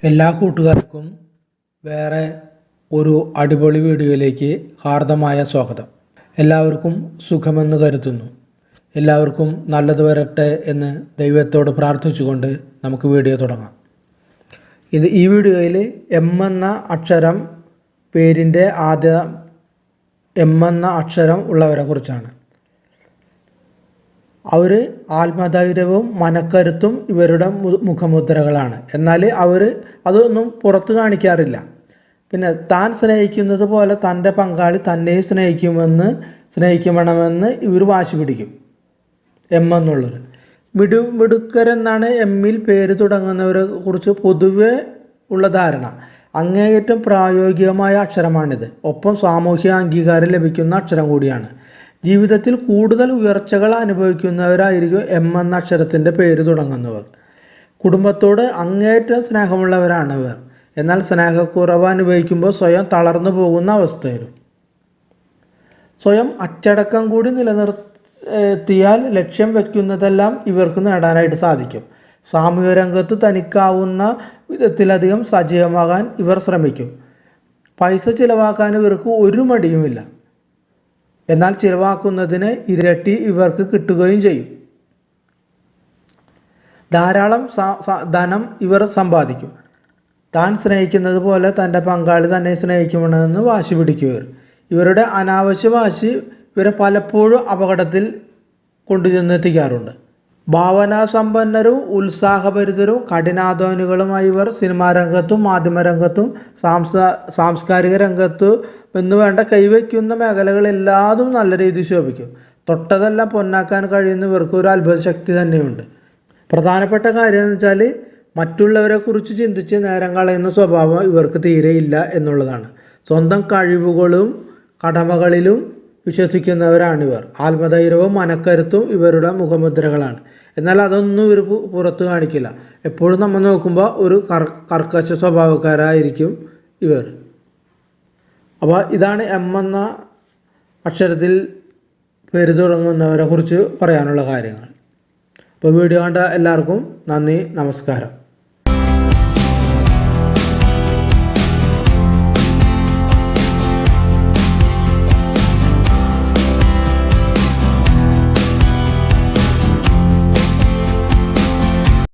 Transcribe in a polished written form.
എല്ലാ കൂട്ടുകാർക്കും വേറെ ഒരു അടിപൊളി വീഡിയോയിലേക്ക് ഹാർദമായ സ്വാഗതം. എല്ലാവർക്കും സുഖമെന്ന് കരുതുന്നു. എല്ലാവർക്കും നല്ലത് വരട്ടെ എന്ന് ദൈവത്തോട് പ്രാർത്ഥിച്ചുകൊണ്ട് നമുക്ക് വീഡിയോ തുടങ്ങാം. ഈ വീഡിയോയിൽ എം എന്ന അക്ഷരം പേരിൻ്റെ ആദ്യ എം എന്ന അക്ഷരം ഉള്ളവരെ കുറിച്ചാണ്. അവർ ആത്മധൈര്യവും മനക്കരുത്തും ഇവരുടെ മുഖമുദ്രകളാണ്. എന്നാൽ അവർ അതൊന്നും പുറത്ത് കാണിക്കാറില്ല. പിന്നെ താൻ സ്നേഹിക്കുന്നത് പോലെ തൻ്റെ പങ്കാളി തന്നെ സ്നേഹിക്കണമെന്ന് ഇവർ വാശി പിടിക്കും. എം എന്നുള്ളവർ മിടുക്കരെന്നാണ് എമ്മിൽ പേര് തുടങ്ങുന്നവരെ കുറിച്ച് പൊതുവെ ഉള്ള ധാരണ. അങ്ങേയറ്റം പ്രായോഗികമായ അക്ഷരമാണിത്. ഒപ്പം സാമൂഹിക അംഗീകാരം ലഭിക്കുന്ന അക്ഷരം കൂടിയാണ്. ജീവിതത്തിൽ കൂടുതൽ ഉയർച്ചകൾ അനുഭവിക്കുന്നവരായിരിക്കും എം എന്ന അക്ഷരത്തിൻ്റെ പേര് തുടങ്ങുന്നവർ. കുടുംബത്തോട് അങ്ങേയറ്റം സ്നേഹമുള്ളവരാണ് ഇവർ. എന്നാൽ സ്നേഹക്കുറവ് അനുഭവിക്കുമ്പോൾ സ്വയം തളർന്നു പോകുന്ന അവസ്ഥ വരും. സ്വയം അച്ചടക്കം കൂടി നിലനിർത്തിയാൽ ലക്ഷ്യം വയ്ക്കുന്നതെല്ലാം ഇവർക്ക് നേടാനായിട്ട് സാധിക്കും. സാമൂഹിക രംഗത്ത് തനിക്കാവുന്ന വിധത്തിലധികം സജീവമാകാൻ ഇവർ ശ്രമിക്കും. പൈസ ചിലവാക്കാൻ ഇവർക്ക് ഒരു മടിയുമില്ല. എന്നാൽ ചിലവാക്കുന്നതിന് ഇരട്ടി ഇവർക്ക് കിട്ടുകയും ചെയ്യും. ധാരാളം ധനം ഇവർ സമ്പാദിക്കും. താൻ സ്നേഹിക്കുന്നത് പോലെ തൻ്റെ പങ്കാളി തന്നെ സ്നേഹിക്കണമെന്ന് വാശി പിടിക്കുവർ. ഇവരുടെ അനാവശ്യ വാശി ഇവരെ പലപ്പോഴും അപകടത്തിൽ കൊണ്ടുചെന്നെത്തിക്കാറുണ്ട്. ഭാവനാസമ്പന്നരും ഉത്സാഹഭരിതരും കഠിനാധ്വാനികളുമായി ഇവർ സിനിമാരംഗത്തും മാധ്യമരംഗത്തും സാംസ്കാരിക രംഗത്തും എന്നുവേണ്ട കൈവയ്ക്കുന്ന മേഖലകളെല്ലാതും നല്ല രീതിയിൽ ശോഭിക്കും. തൊട്ടതെല്ലാം പൊന്നാക്കാൻ കഴിയുന്ന ഇവർക്ക് ഒരു അത്ഭുത ശക്തി തന്നെയുണ്ട്. പ്രധാനപ്പെട്ട കാര്യം എന്ന് വെച്ചാൽ മറ്റുള്ളവരെ കുറിച്ച് ചിന്തിച്ച് നേരം കളയുന്ന സ്വഭാവം ഇവർക്ക് തീരെയില്ല എന്നുള്ളതാണ്. സ്വന്തം കഴിവുകളും കടമകളിലും വിശ്വസിക്കുന്നവരാണിവർ. ആത്മധൈര്യവും മനക്കരുത്തും ഇവരുടെ മുഖമുദ്രകളാണ്. എന്നാൽ അതൊന്നും ഇവർ പുറത്ത് കാണിക്കില്ല. എപ്പോഴും നമ്മൾ നോക്കുമ്പോൾ ഒരു കർക്കശ സ്വഭാവക്കാരായിരിക്കും ഇവർ. അപ്പോൾ ഇതാണ് എം എന്ന അക്ഷരത്തിൽ പേര് തുടങ്ങുന്നവരെ കുറിച്ച് പറയാനുള്ള കാര്യങ്ങൾ. അപ്പോൾ വീഡിയോ കണ്ട എല്ലാവർക്കും നന്ദി, നമസ്കാരം.